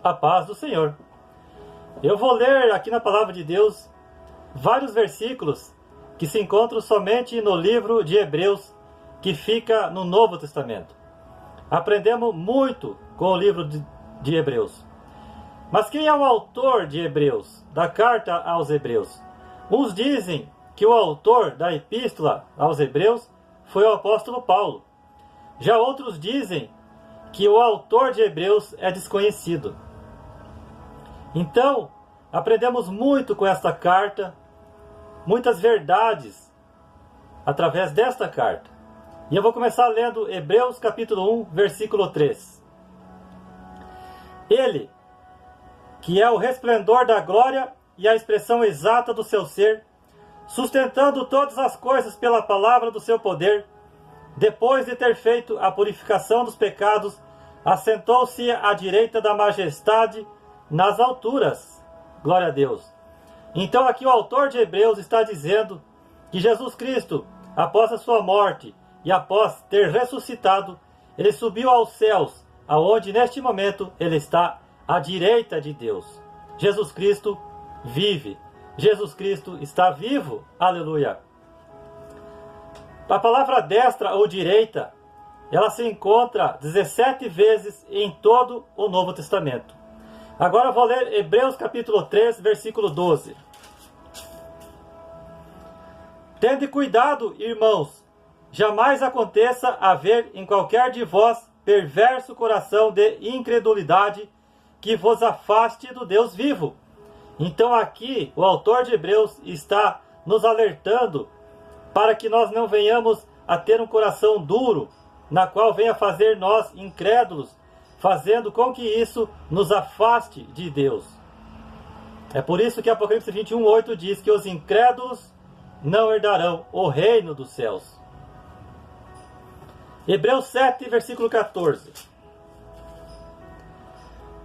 A paz do Senhor. Eu vou ler aqui na Palavra de Deus vários versículos que se encontram somente no livro de Hebreus, que fica no Novo Testamento. Aprendemos muito com o livro de Hebreus. Mas quem é o autor de Hebreus, da carta aos Hebreus? Uns dizem que o autor da epístola aos Hebreus foi o apóstolo Paulo. Já outros dizem que o autor de Hebreus é desconhecido. Então, aprendemos muito com esta carta, muitas verdades através desta carta. E eu vou começar lendo Hebreus capítulo 1, versículo 3. Ele, que é o resplendor da glória e a expressão exata do seu ser, sustentando todas as coisas pela palavra do seu poder, depois de ter feito a purificação dos pecados, assentou-se à direita da majestade nas alturas. Glória a Deus. Então aqui o autor de Hebreus está dizendo que Jesus Cristo, após a sua morte e após ter ressuscitado, ele subiu aos céus, aonde neste momento ele está à direita de Deus. Jesus Cristo vive. Jesus Cristo está vivo. Aleluia. A palavra destra ou direita, ela se encontra 17 vezes em todo o Novo Testamento. Agora eu vou ler Hebreus capítulo 3, versículo 12. Tende cuidado, irmãos, jamais aconteça haver em qualquer de vós perverso coração de incredulidade que vos afaste do Deus vivo. Então aqui o autor de Hebreus está nos alertando para que nós não venhamos a ter um coração duro, na qual venha fazer nós incrédulos, fazendo com que isso nos afaste de Deus. É por isso que Apocalipse 21, 8 diz que os incrédulos não herdarão o reino dos céus. Hebreus 7, versículo 14.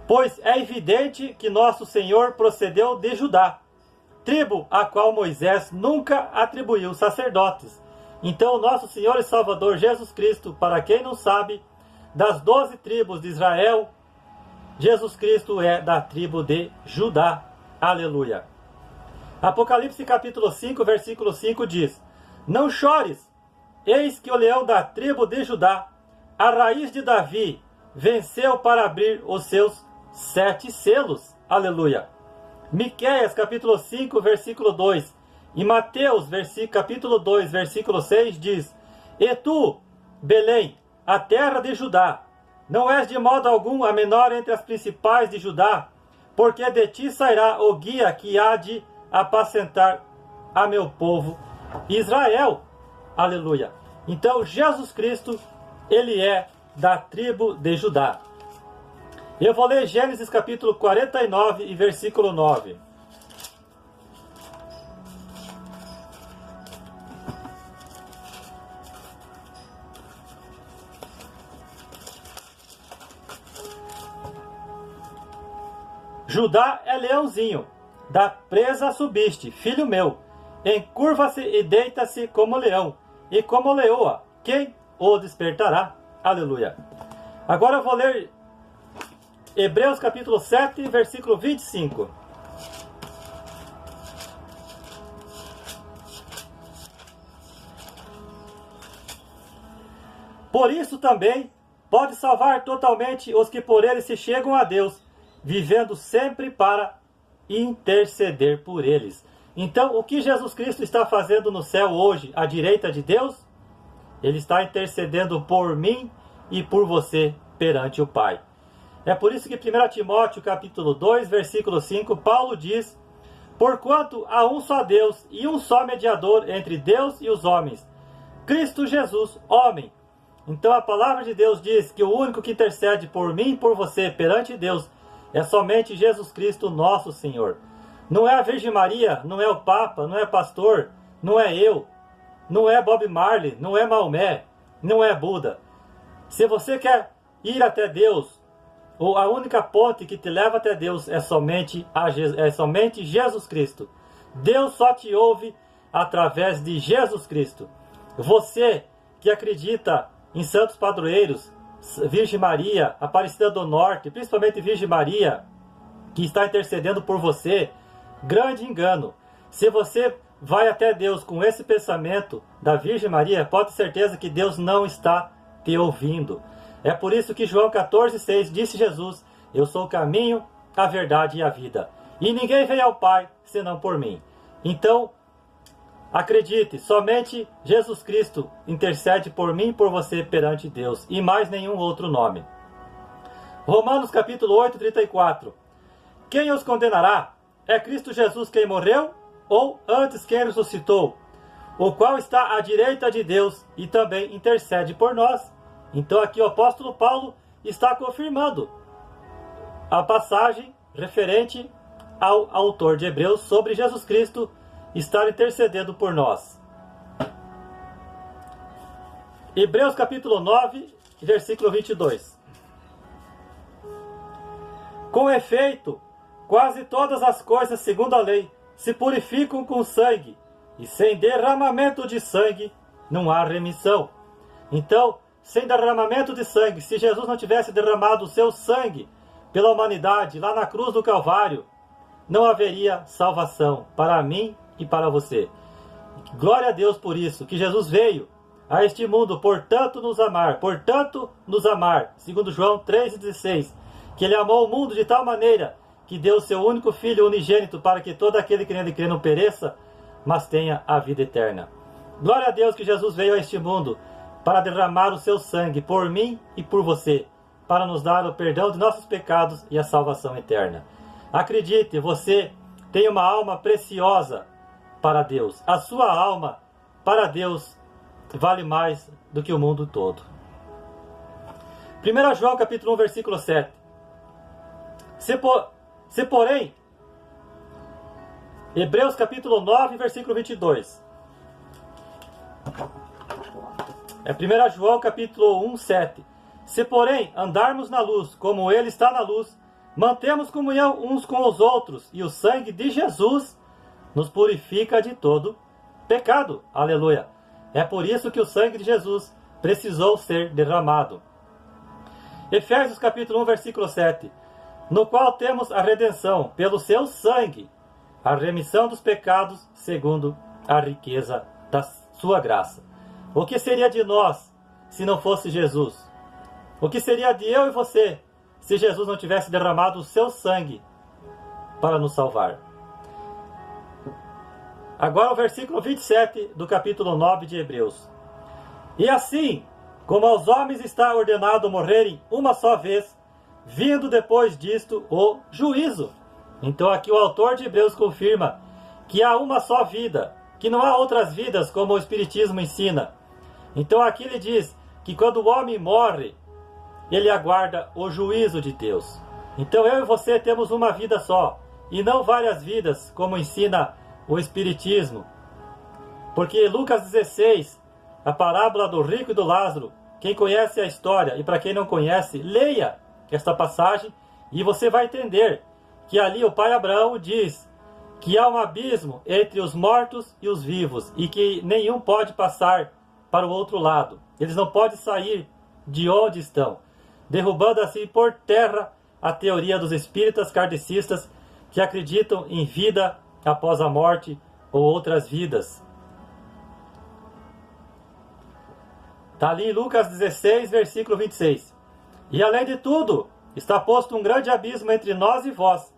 Pois é evidente que nosso Senhor procedeu de Judá, tribo a qual Moisés nunca atribuiu sacerdotes. Então o nosso Senhor e Salvador Jesus Cristo, para quem não sabe, das 12 tribos de Israel, Jesus Cristo é da tribo de Judá. Aleluia. Apocalipse capítulo 5, versículo 5 diz: Não chores, eis que o leão da tribo de Judá, a raiz de Davi, venceu para abrir os seus 7 selos. Aleluia. Miqueias capítulo 5, versículo 2 e Mateus capítulo 2, versículo 6 diz: E tu, Belém, a terra de Judá, não és de modo algum a menor entre as principais de Judá, porque de ti sairá o guia que há de apacentar a meu povo Israel. Aleluia. Então Jesus Cristo, ele é da tribo de Judá. Eu vou ler Gênesis capítulo 49 e versículo 9. Judá é leãozinho, da presa subiste, filho meu. Encurva-se e deita-se como leão, e como leoa, quem o despertará? Aleluia. Agora eu vou ler Hebreus capítulo 7, versículo 25. Por isso também pode salvar totalmente os que por ele se chegam a Deus, vivendo sempre para interceder por eles. Então, o que Jesus Cristo está fazendo no céu hoje, à direita de Deus? Ele está intercedendo por mim e por você perante o Pai. É por isso que 1 Timóteo capítulo 2, versículo 5, Paulo diz: Porquanto há um só Deus e um só mediador entre Deus e os homens, Cristo Jesus, homem. Então a palavra de Deus diz que o único que intercede por mim e por você perante Deus é somente Jesus Cristo, nosso Senhor. Não é a Virgem Maria, não é o Papa, não é pastor, não é eu, não é Bob Marley, não é Maomé, não é Buda. Se você quer ir até Deus, ou a única ponte que te leva até Deus é somente Jesus Cristo. Deus só te ouve através de Jesus Cristo. Você que acredita em santos padroeiros, Virgem Maria, Aparecida do Norte, principalmente Virgem Maria, que está intercedendo por você, grande engano. Se você vai até Deus com esse pensamento da Virgem Maria, pode ter certeza que Deus não está te ouvindo. É por isso que João 14,6 disse Jesus: eu sou o caminho, a verdade e a vida, e ninguém vem ao Pai senão por mim. Então, acredite, somente Jesus Cristo intercede por mim e por você perante Deus, e mais nenhum outro nome. Romanos capítulo 8, 34. Quem os condenará? É Cristo Jesus quem morreu, ou antes quem ressuscitou, o qual está à direita de Deus e também intercede por nós. Então aqui o apóstolo Paulo está confirmando a passagem referente ao autor de Hebreus sobre Jesus Cristo estar intercedendo por nós. Hebreus capítulo 9, versículo 22. Com efeito, quase todas as coisas segundo a lei se purificam com sangue, e sem derramamento de sangue não há remissão. Então, sem derramamento de sangue, se Jesus não tivesse derramado o seu sangue pela humanidade lá na cruz do Calvário, não haveria salvação para mim e para você. Glória a Deus por isso, que Jesus veio a este mundo, portanto nos amar, segundo João 3,16, que ele amou o mundo de tal maneira que deu o seu único Filho unigênito para que todo aquele que nele crê não pereça, mas tenha a vida eterna. Glória a Deus que Jesus veio a este mundo para derramar o seu sangue por mim e por você, para nos dar o perdão de nossos pecados e a salvação eterna. Acredite, você tem uma alma preciosa para Deus. A sua alma para Deus vale mais do que o mundo todo. 1 João capítulo 1, versículo 7. Se porém, Hebreus capítulo 9, versículo 22. É 1 João capítulo 1, 7. Se porém andarmos na luz, como ele está na luz, mantemos comunhão uns com os outros, e o sangue de Jesus nos purifica de todo pecado. Aleluia. É por isso que o sangue de Jesus precisou ser derramado. Efésios capítulo 1, versículo 7. No qual temos a redenção pelo seu sangue, a remissão dos pecados segundo a riqueza da sua graça. O que seria de nós se não fosse Jesus? O que seria de eu e você se Jesus não tivesse derramado o seu sangue para nos salvar? Agora o versículo 27 do capítulo 9 de Hebreus. E assim, como aos homens está ordenado morrerem uma só vez, vindo depois disto o juízo. Então aqui o autor de Hebreus confirma que há uma só vida, que não há outras vidas como o Espiritismo ensina. Então aqui ele diz que quando o homem morre, ele aguarda o juízo de Deus. Então eu e você temos uma vida só, e não várias vidas, como ensina o Espiritismo. Porque Lucas 16, a parábola do rico e do Lázaro, quem conhece a história, e para quem não conhece, leia esta passagem, e você vai entender que ali o pai Abraão diz que há um abismo entre os mortos e os vivos, e que nenhum pode passar para o outro lado. Eles não podem sair de onde estão, derrubando assim por terra a teoria dos espíritas kardecistas que acreditam em vida após a morte ou outras vidas. Está ali em Lucas 16, versículo 26. E além de tudo, está posto um grande abismo entre nós e vós,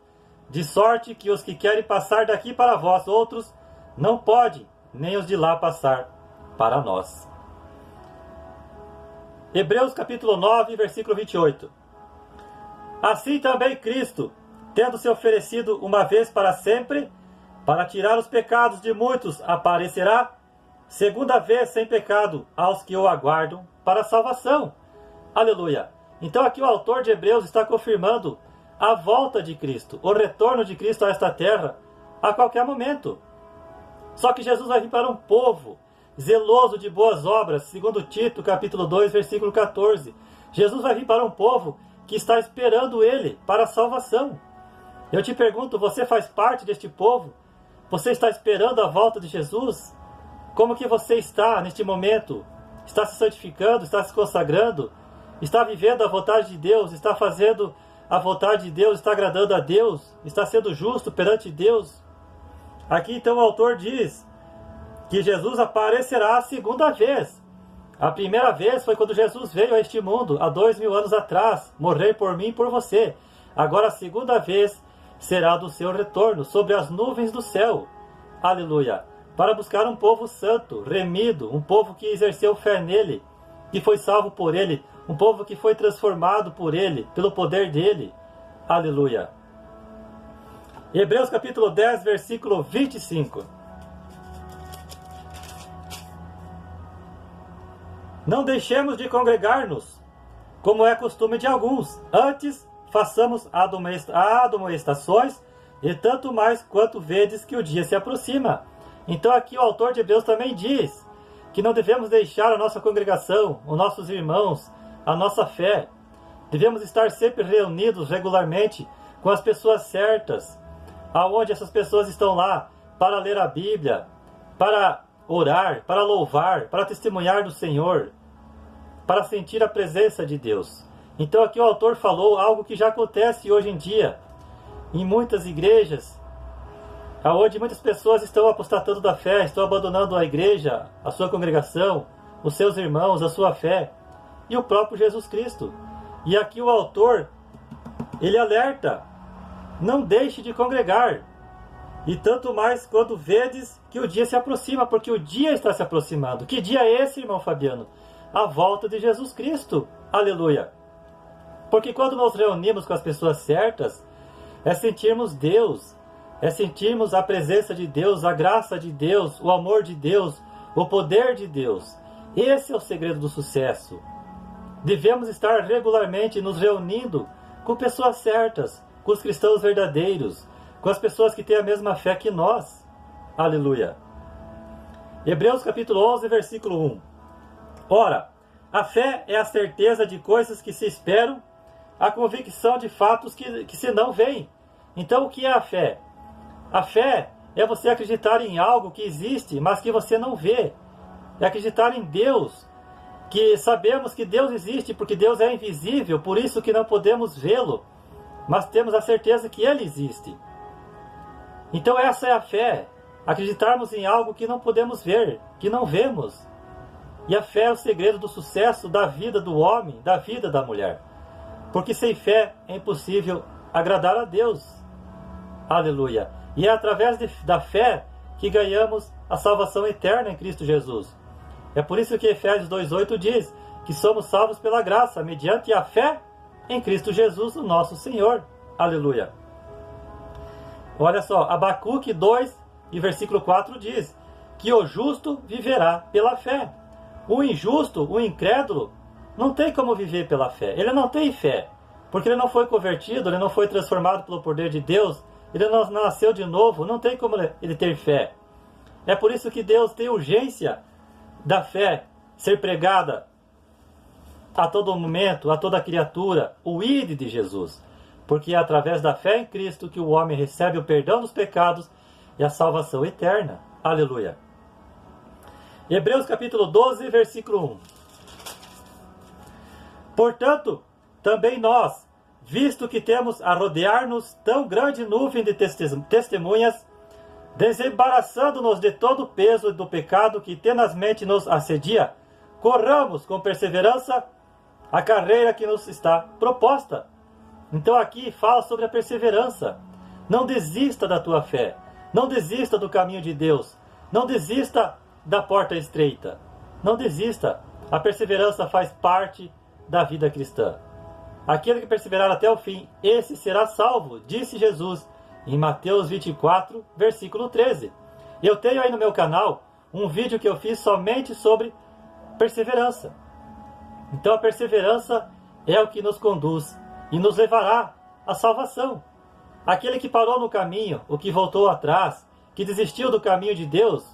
de sorte que os que querem passar daqui para vós outros não podem, nem os de lá passar para nós. Hebreus capítulo 9, versículo 28. Assim também Cristo, tendo se oferecido uma vez para sempre, para tirar os pecados de muitos, aparecerá, segunda vez sem pecado, aos que o aguardam para a salvação. Aleluia! Então aqui o autor de Hebreus está confirmando a volta de Cristo, o retorno de Cristo a esta terra, a qualquer momento. Só que Jesus vai vir para um povo zeloso de boas obras, segundo Tito, capítulo 2, versículo 14. Jesus vai vir para um povo que está esperando ele para a salvação. Eu te pergunto, você faz parte deste povo? Você está esperando a volta de Jesus? Como que você está neste momento? Está se santificando? Está se consagrando? Está vivendo a vontade de Deus? Está fazendo a vontade de Deus? Está agradando a Deus? Está sendo justo perante Deus? Aqui então o autor diz que Jesus aparecerá a segunda vez. A primeira vez foi quando Jesus veio a este mundo, há 2000 anos atrás, morrer por mim e por você. Agora a segunda vez será do seu retorno, sobre as nuvens do céu. Aleluia! Para buscar um povo santo, remido, um povo que exerceu fé nele, que foi salvo por ele, um povo que foi transformado por ele, pelo poder dele. Aleluia! Hebreus capítulo 10, versículo 25. Não deixemos de congregar-nos, como é costume de alguns. Antes, façamos admoestações, e tanto mais quanto vedes que o dia se aproxima. Então aqui o autor de Hebreus também diz que não devemos deixar a nossa congregação, os nossos irmãos, a nossa fé. Devemos estar sempre reunidos regularmente com as pessoas certas, aonde essas pessoas estão lá para ler a Bíblia, para orar, para louvar, para testemunhar do Senhor, para sentir a presença de Deus. Então aqui o autor falou algo que já acontece hoje em dia em muitas igrejas, aonde muitas pessoas estão apostatando da fé, estão abandonando a igreja, a sua congregação, os seus irmãos, a sua fé e o próprio Jesus Cristo. E aqui o autor, ele alerta: não deixe de congregar, e tanto mais quando vedes que o dia se aproxima, porque o dia está se aproximando. Que dia é esse, irmão Fabiano? A volta de Jesus Cristo. Aleluia! Porque quando nos reunimos com as pessoas certas, é sentirmos Deus, é sentirmos a presença de Deus, a graça de Deus, o amor de Deus, o poder de Deus. Esse é o segredo do sucesso. Devemos estar regularmente nos reunindo com pessoas certas, com os cristãos verdadeiros, com as pessoas que têm a mesma fé que nós. Aleluia! Hebreus capítulo 11, versículo 1. Ora, a fé é a certeza de coisas que se esperam, a convicção de fatos que se não veem. Então o que é a fé? A fé é você acreditar em algo que existe, mas que você não vê. É acreditar em Deus, que sabemos que Deus existe, porque Deus é invisível, por isso que não podemos vê-lo, mas temos a certeza que Ele existe. Então essa é a fé, acreditarmos em algo que não podemos ver, que não vemos. E a fé é o segredo do sucesso da vida do homem, da vida da mulher. Porque sem fé é impossível agradar a Deus. Aleluia! E é através da fé que ganhamos a salvação eterna em Cristo Jesus. É por isso que Efésios 2,8 diz que somos salvos pela graça, mediante a fé em Cristo Jesus, o nosso Senhor. Aleluia! Olha só, Abacuque 2 e versículo 4 diz que o justo viverá pela fé. O injusto, o incrédulo, não tem como viver pela fé. Ele não tem fé, porque ele não foi convertido, ele não foi transformado pelo poder de Deus, ele não nasceu de novo, não tem como ele ter fé. É por isso que Deus tem urgência da fé ser pregada a todo momento, a toda criatura, o ID de Jesus. Porque é através da fé em Cristo que o homem recebe o perdão dos pecados e a salvação eterna. Aleluia! Hebreus capítulo 12, versículo 1. Portanto, também nós, visto que temos a rodear-nos tão grande nuvem de testemunhas, desembaraçando-nos de todo o peso do pecado que tenazmente nos assedia, corramos com perseverança a carreira que nos está proposta. Então aqui fala sobre a perseverança. Não desista da tua fé, não desista do caminho de Deus, não desista da porta estreita, não desista. A perseverança faz parte da vida cristã. Aquele que perseverar até o fim, esse será salvo, disse Jesus em Mateus 24, versículo 13. Eu tenho aí no meu canal um vídeo que eu fiz somente sobre perseverança. Então a perseverança é o que nos conduz e nos levará à salvação. Aquele que parou no caminho, o que voltou atrás, que desistiu do caminho de Deus,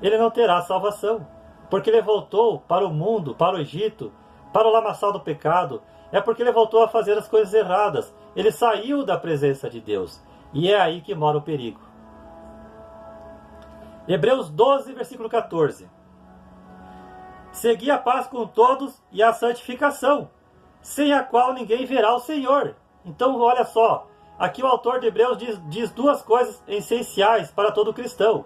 ele não terá salvação, porque ele voltou para o mundo, para o Egito, para o lamaçal do pecado. É porque ele voltou a fazer as coisas erradas. Ele saiu da presença de Deus. E é aí que mora o perigo. Hebreus 12, versículo 14. Segui a paz com todos e a santificação, sem a qual ninguém verá o Senhor. Então, olha só, aqui o autor de Hebreus diz duas coisas essenciais para todo cristão,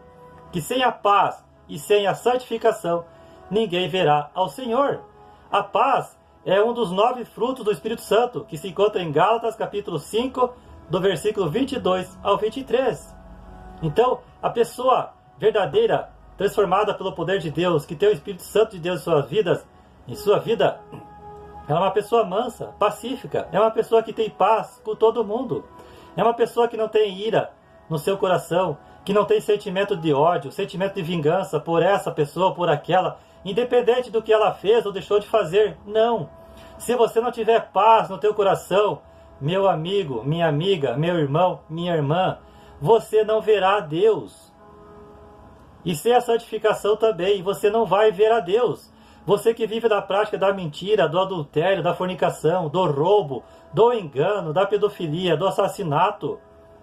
que sem a paz e sem a santificação, ninguém verá ao Senhor. A paz é um dos 9 frutos do Espírito Santo, que se encontra em Gálatas, capítulo 5, do versículo 22 ao 23. Então, a pessoa verdadeira, transformada pelo poder de Deus, que tem o Espírito Santo de Deus em sua vida, ela é uma pessoa mansa, pacífica, é uma pessoa que tem paz com todo mundo, é uma pessoa que não tem ira no seu coração, que não tem sentimento de ódio, sentimento de vingança por essa pessoa ou por aquela, independente do que ela fez ou deixou de fazer. Não. Se você não tiver paz no teu coração, meu amigo, minha amiga, meu irmão, minha irmã, você não verá a Deus. E sem a santificação também, você não vai ver a Deus. Você que vive da prática da mentira, do adultério, da fornicação, do roubo, do engano, da pedofilia, do assassinato,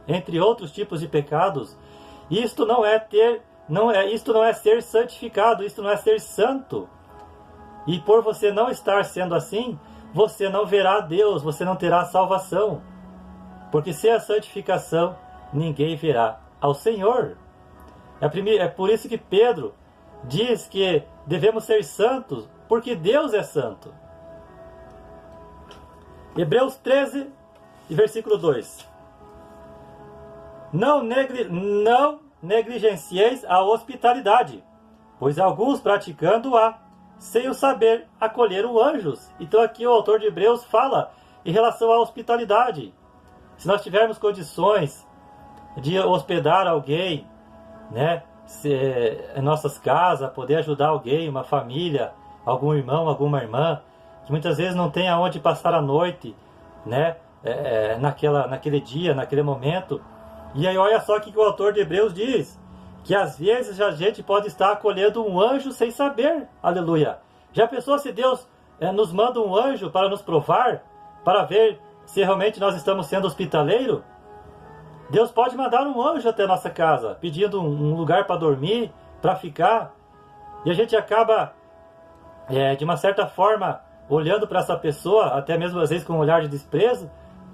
entre outros tipos de pecados, isto não é ser santificado, isto não é ser santo. E por você não estar sendo assim, você não verá a Deus, você não terá salvação. Porque sem a santificação, ninguém verá ao Senhor. É por isso que Pedro diz que devemos ser santos, porque Deus é santo. Hebreus 13, versículo 2. Não negligencieis a hospitalidade, pois alguns praticando-a, sem o saber, acolheram anjos. Então aqui o autor de Hebreus fala em relação à hospitalidade. Se nós tivermos condições de hospedar alguém, né, em nossas casas, poder ajudar alguém, uma família, algum irmão, alguma irmã, que muitas vezes não tem aonde passar a noite, né, naquele dia, naquele momento. E aí olha só o que o autor de Hebreus diz, que às vezes a gente pode estar acolhendo um anjo sem saber, aleluia. Já pensou se Deus nos manda um anjo para nos provar, para ver se realmente nós estamos sendo hospitaleiros? Deus pode mandar um anjo até a nossa casa, pedindo um lugar para dormir, para ficar. E a gente acaba, de uma certa forma, olhando para essa pessoa, até mesmo às vezes com um olhar de desprezo,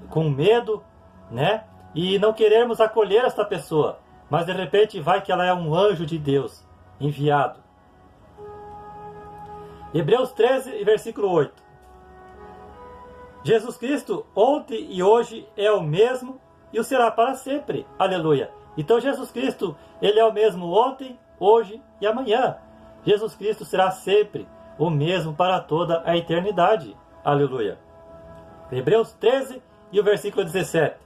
com medo, né? E não queremos acolher essa pessoa. Mas de repente vai que ela é um anjo de Deus, enviado. Hebreus 13, versículo 8. Jesus Cristo, ontem e hoje, é o mesmo e o será para sempre. Aleluia. Então Jesus Cristo, Ele é o mesmo ontem, hoje e amanhã. Jesus Cristo será sempre o mesmo para toda a eternidade. Aleluia. Hebreus 13 e o versículo 17.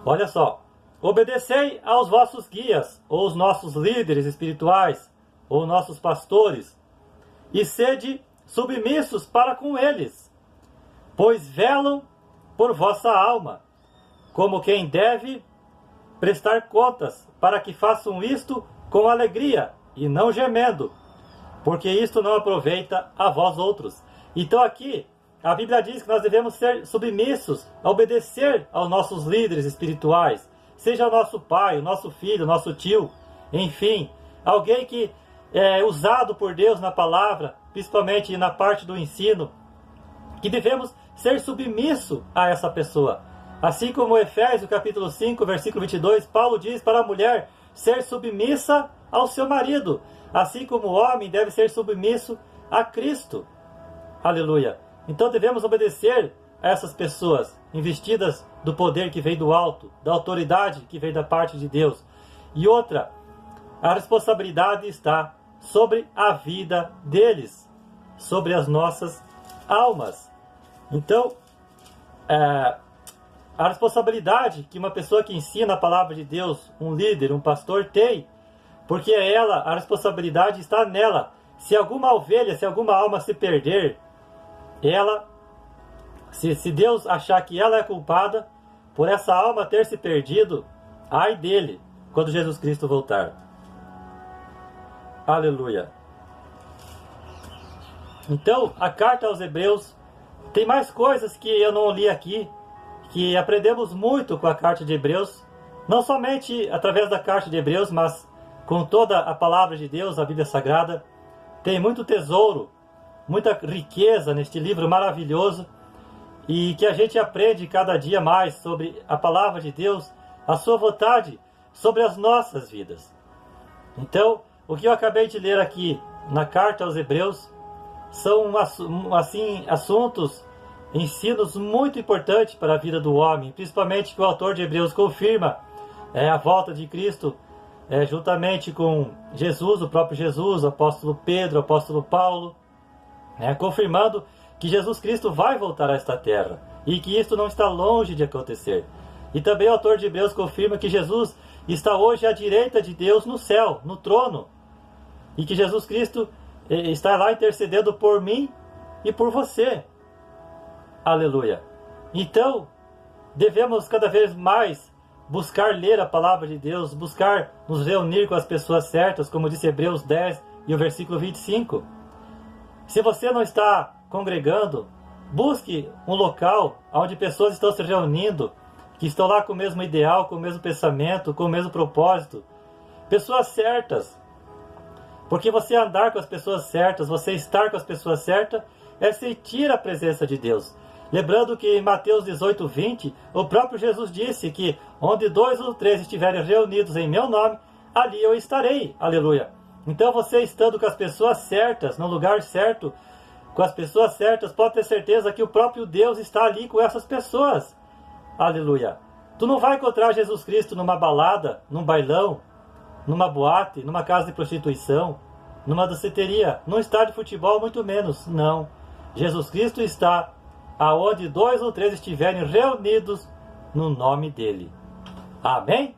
Olha só. Obedecei aos vossos guias, ou os nossos líderes espirituais, ou nossos pastores, e sede submissos para com eles, pois velam por vossa alma, como quem deve prestar contas, para que façam isto com alegria e não gemendo, porque isto não aproveita a vós outros. Então aqui a Bíblia diz que nós devemos ser submissos, a obedecer aos nossos líderes espirituais, seja o nosso pai, o nosso filho, o nosso tio, enfim, alguém que é usado por Deus na palavra, principalmente na parte do ensino, que devemos ser submisso a essa pessoa. Assim como Efésios capítulo 5, versículo 22, Paulo diz para a mulher ser submissa ao seu marido, assim como o homem deve ser submisso a Cristo. Aleluia. Então devemos obedecer a essas pessoas, investidas do poder que vem do alto, da autoridade que vem da parte de Deus. E outra, a responsabilidade está sobre a vida deles, sobre as nossas almas. Então, a responsabilidade que uma pessoa que ensina a palavra de Deus, um líder, um pastor, tem, porque a responsabilidade está nela. Se alguma ovelha, se alguma alma se perder, se Deus achar que ela é culpada por essa alma ter se perdido, ai dele, quando Jesus Cristo voltar. Aleluia. Então, a carta aos Hebreus tem mais coisas que eu não li aqui, que aprendemos muito com a carta de Hebreus, não somente através da carta de Hebreus, mas com toda a palavra de Deus, a Bíblia Sagrada. tem muito tesouro, muita riqueza neste livro maravilhoso, e que a gente aprende cada dia mais sobre a palavra de Deus, a sua vontade sobre as nossas vidas. Então, o que eu acabei de ler aqui na carta aos Hebreus são assim assuntos, ensinos muito importantes para a vida do homem, principalmente que o autor de Hebreus confirma a volta de Cristo, juntamente com Jesus, o próprio Jesus, o apóstolo Pedro, o apóstolo Paulo, confirmando que Jesus Cristo vai voltar a esta terra e que isto não está longe de acontecer. E também o autor de Hebreus confirma que Jesus está hoje à direita de Deus no céu, no trono, e que Jesus Cristo está lá intercedendo por mim e por você. Aleluia! Então, devemos cada vez mais buscar ler a palavra de Deus, buscar nos reunir com as pessoas certas, como disse Hebreus 10 e o versículo 25. Se você não está congregando, busque um local onde pessoas estão se reunindo, que estão lá com o mesmo ideal, com o mesmo pensamento, com o mesmo propósito. Pessoas certas. Porque você andar com as pessoas certas, você estar com as pessoas certas, é sentir a presença de Deus. Lembrando que em Mateus 18, 20, o próprio Jesus disse que onde 2 ou 3 estiverem reunidos em meu nome, ali eu estarei. Aleluia. Então você estando com as pessoas certas, no lugar certo, com as pessoas certas, pode ter certeza que o próprio Deus está ali com essas pessoas. Aleluia. Tu não vai encontrar Jesus Cristo numa balada, num bailão, numa boate, numa casa de prostituição, numa danceteria, num estádio de futebol, muito menos. Não. Jesus Cristo está aonde 2 ou 3 estiverem reunidos no nome dele. Amém?